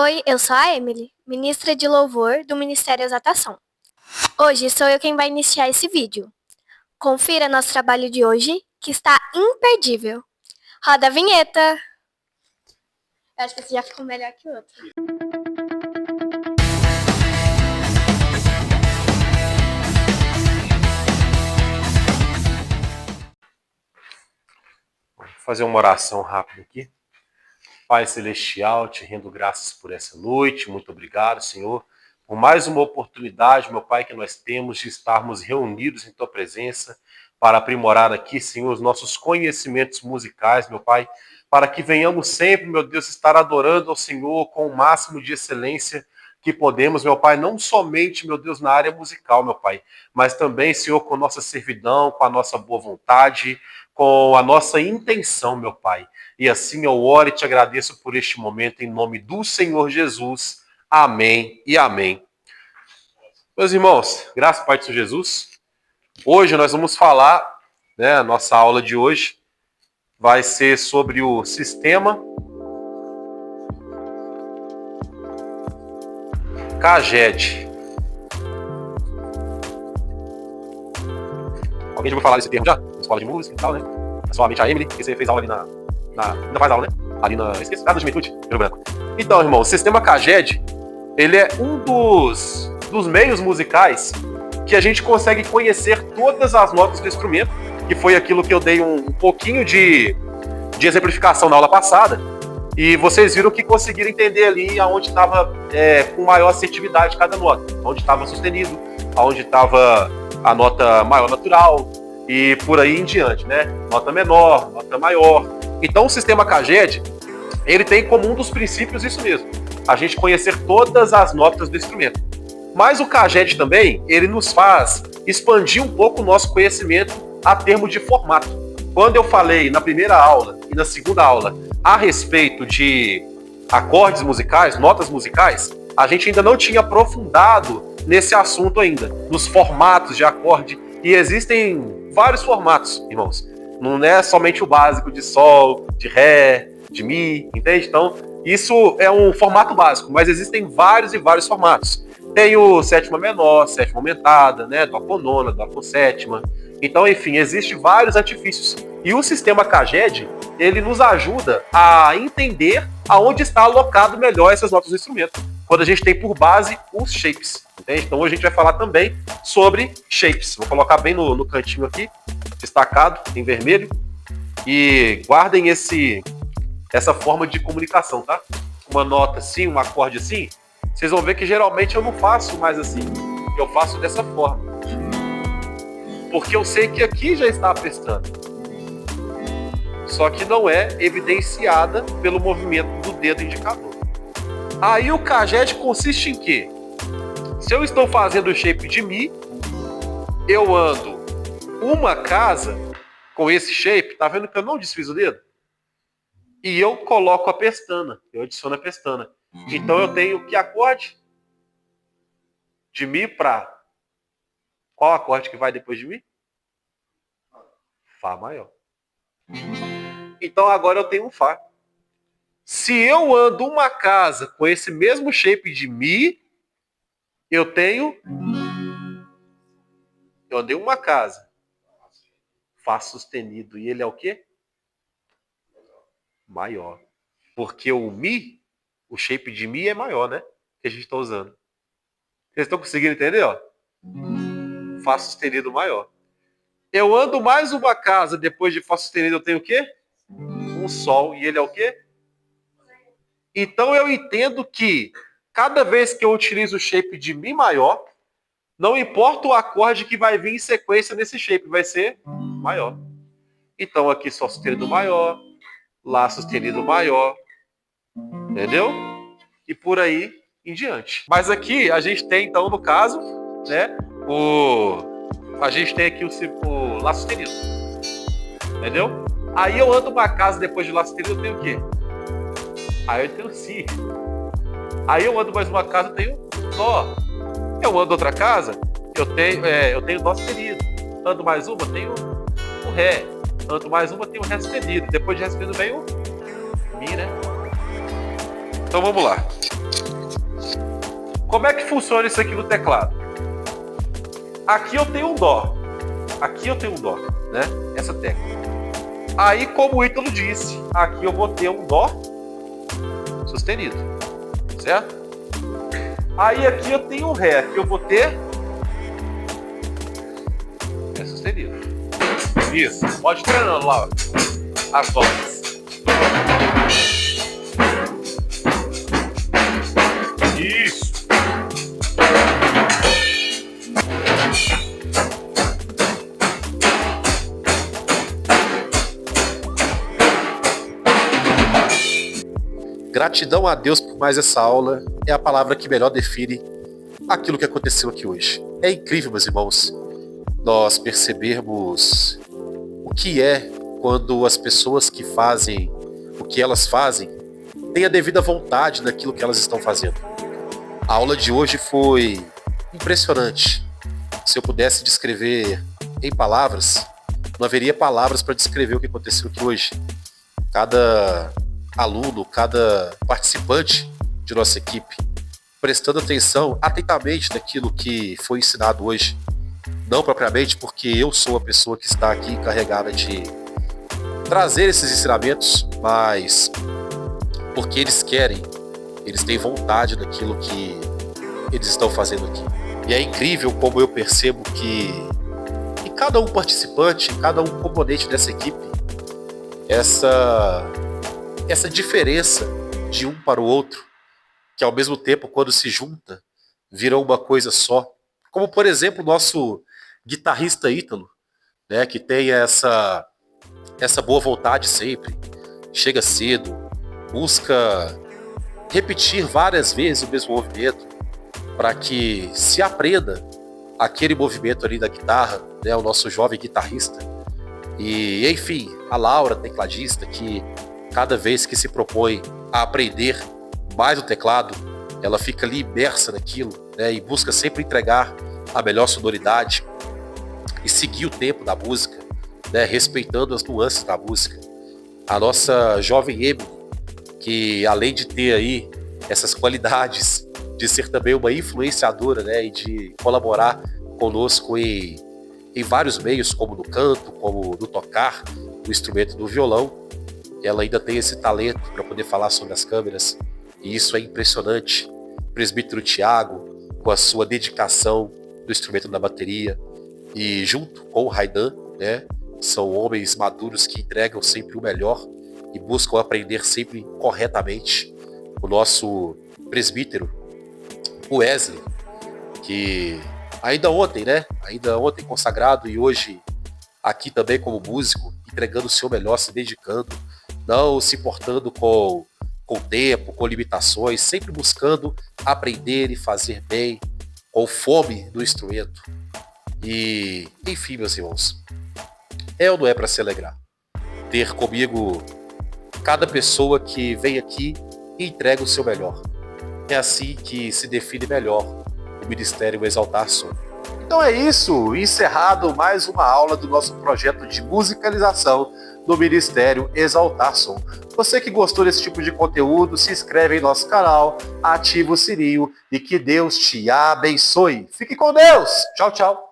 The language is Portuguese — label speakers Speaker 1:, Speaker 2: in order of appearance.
Speaker 1: Oi, eu sou a Emily, ministra de louvor do Ministério Exaltação. Hoje sou eu quem vai iniciar esse vídeo. Confira nosso trabalho de hoje, que está imperdível. Roda a vinheta! Eu acho que esse já ficou melhor que o outro.
Speaker 2: Vou fazer uma oração rápida aqui. Pai Celestial, te rendo graças por essa noite. Muito obrigado, Senhor, por mais uma oportunidade, meu Pai, que nós temos de estarmos reunidos em Tua presença para aprimorar aqui, Senhor, os nossos conhecimentos musicais, meu Pai, para que venhamos sempre, meu Deus, estar adorando ao Senhor com o máximo de excelência que podemos, meu Pai, não somente, meu Deus, na área musical, meu Pai, mas também, Senhor, com nossa servidão, com a nossa boa vontade, com a nossa intenção, meu Pai. E assim eu oro e te agradeço por este momento, em nome do Senhor Jesus. Amém e amém. Meus irmãos, graças ao Pai do Senhor Jesus. Hoje nós vamos falar, a nossa aula de hoje vai ser sobre o sistema CAGED. Alguém já ouviu falar desse termo já? Na escola de música e tal, né? Somente a Emily, que você fez aula ali ainda faz aula, né? Ali na... Esqueci, Casa da Juventude, Rio Branco. Então, irmão, o sistema CAGED, ele é um dos meios musicais que a gente consegue conhecer todas as notas do instrumento, que foi aquilo que eu dei um pouquinho de exemplificação na aula passada, e vocês viram que conseguiram entender ali aonde estava com maior assertividade cada nota, onde estava sustenido, aonde estava a nota maior natural, e por aí em diante, né? Nota menor, nota maior. Então o sistema CAGED, ele tem como um dos princípios isso mesmo, a gente conhecer todas as notas do instrumento. Mas o CAGED também, ele nos faz expandir um pouco o nosso conhecimento a termo de formato. Quando eu falei na primeira aula e na segunda aula a respeito de acordes musicais, notas musicais, a gente ainda não tinha aprofundado nesse assunto ainda, nos formatos de acorde, e existem vários formatos, irmãos. Não é somente o básico de sol, de ré, de mi, entende? Então, isso é um formato básico, mas existem vários e vários formatos. Tem o sétima menor, sétima aumentada, né? Dó com nona, dó com sétima. Então, enfim, existem vários artifícios. E o sistema CAGED, ele nos ajuda a entender aonde está alocado melhor essas notas do instrumento, quando a gente tem por base os shapes. Entende? Então, hoje a gente vai falar também sobre shapes. Vou colocar bem no cantinho aqui, destacado, em vermelho. E guardem essa forma de comunicação, tá? Uma nota assim, um acorde assim. Vocês vão ver que geralmente eu não faço mais assim. Eu faço dessa forma. Porque eu sei que aqui já está prestando. Só que não é evidenciada pelo movimento do dedo indicador. Aí o CAGED consiste em quê? Se eu estou fazendo o shape de Mi, eu ando uma casa com esse shape, tá vendo que eu não desfiz o dedo? E eu coloco a pestana, eu adiciono a pestana. Então eu tenho que acorde? De Mi para... Qual acorde que vai depois de Mi? Fá maior. Então agora eu tenho um Fá. Se eu ando uma casa com esse mesmo shape de Mi, eu andei uma casa. Fá sustenido. E ele é o quê? Maior. Porque o Mi, o shape de Mi é maior, né? Que a gente está usando. Vocês estão conseguindo entender, ó? Fá sustenido maior. Eu ando mais uma casa, depois de Fá sustenido eu tenho o quê? Um Sol. E ele é o quê? Então eu entendo que cada vez que eu utilizo o shape de Mi maior, não importa o acorde que vai vir em sequência nesse shape, vai ser maior. Então aqui Sol sustenido maior, Lá sustenido maior, entendeu? E por aí em diante. Mas aqui a gente tem então, no caso, né, a gente tem aqui o Lá sustenido, entendeu? Aí eu ando uma casa depois de Lá sustenido, eu tenho o quê? Aí eu tenho Si. Aí eu ando mais uma casa, eu tenho Dó. Eu ando outra casa, eu tenho Dó sustenido. Ando mais uma, eu tenho o Ré. Ando mais uma, eu tenho o Ré sustenido. Depois de Ré sustenido vem o Mi, né? Então vamos lá. Como é que funciona isso aqui no teclado? Aqui eu tenho um dó. Aqui eu tenho um dó, né? Essa tecla. Aí, como o Ítalo disse, aqui eu vou ter um dó sustenido, certo? Aí aqui eu tenho um ré, aqui eu vou ter ré sustenido. Isso, pode ir treinando lá, ó, as notas. Isso. Gratidão a Deus por mais essa aula é a palavra que melhor define aquilo que aconteceu aqui hoje. É incrível, meus irmãos, nós percebermos o que é quando as pessoas que fazem o que elas fazem têm a devida vontade naquilo que elas estão fazendo. A aula de hoje foi impressionante. Se eu pudesse descrever em palavras, não haveria palavras para descrever o que aconteceu aqui hoje. Cada aluno, cada participante de nossa equipe, prestando atenção atentamente naquilo que foi ensinado hoje. Não propriamente porque eu sou a pessoa que está aqui encarregada de trazer esses ensinamentos, mas porque eles querem, eles têm vontade daquilo que eles estão fazendo aqui. E é incrível como eu percebo que em cada um participante, em cada um componente dessa equipe, essa diferença de um para o outro, que ao mesmo tempo, quando se junta, vira uma coisa só. Como, por exemplo, o nosso guitarrista Ítalo, né, que tem essa boa vontade sempre, chega cedo, busca repetir várias vezes o mesmo movimento, para que se aprenda aquele movimento ali da guitarra, né, o nosso jovem guitarrista. E, enfim, a Laura, tecladista, que cada vez que se propõe a aprender mais o teclado, ela fica ali imersa naquilo, né, e busca sempre entregar a melhor sonoridade e seguir o tempo da música, né, respeitando as nuances da música. A nossa jovem Emily, que além de ter aí essas qualidades de ser também uma influenciadora, né, e de colaborar conosco em vários meios, como no canto, como no tocar o instrumento do violão, ela ainda tem esse talento para poder falar sobre as câmeras, e isso é impressionante. O presbítero Tiago, com a sua dedicação no instrumento da bateria, e junto com o Raidan, né, são homens maduros que entregam sempre o melhor e buscam aprender sempre corretamente. O nosso presbítero, o Wesley, que ainda ontem consagrado e hoje aqui também como músico, entregando o seu melhor, se dedicando, não se importando com o tempo, com limitações, sempre buscando aprender e fazer bem, com fome do instrumento. E, enfim, meus irmãos, é ou não é para se alegrar ter comigo cada pessoa que vem aqui e entrega o seu melhor. É assim que se define melhor o Ministério Exaltar Som. Então é isso, encerrado mais uma aula do nosso projeto de musicalização do Ministério Exaltar Som. Você que gostou desse tipo de conteúdo, se inscreve em nosso canal, ativa o sininho e que Deus te abençoe. Fique com Deus! Tchau, tchau!